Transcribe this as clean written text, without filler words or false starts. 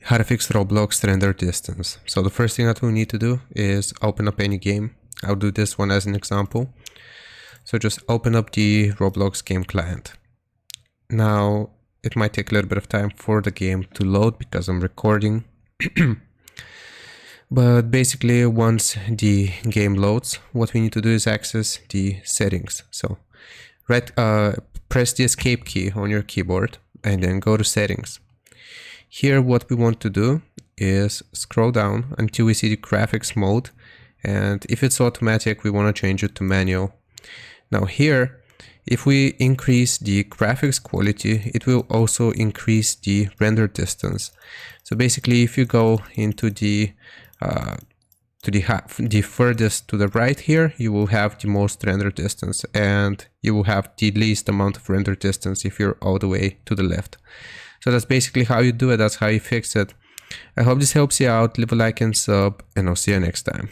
How to fix Roblox render distance. So the first thing that we need to do is open up any game. I'll do this one as an example. So just open up the Roblox game client. Now it might take a little bit of time for the game to load because I'm recording. But basically once the game loads, what we need to do is access the settings. So press the escape key on your keyboard and then go to settings. Here what we want to do is scroll down until we see the graphics mode, and if it's automatic we want to change it to manual. Now here, if we increase the graphics quality, it will also increase the render distance. So basically if you go into the furthest to the right here, you will have the most render distance, and you will have the least amount of render distance if you're all the way to the left. So that's basically how you do it. That's how you fix it. I hope this helps you out. Leave a like and sub, and I'll see you next time.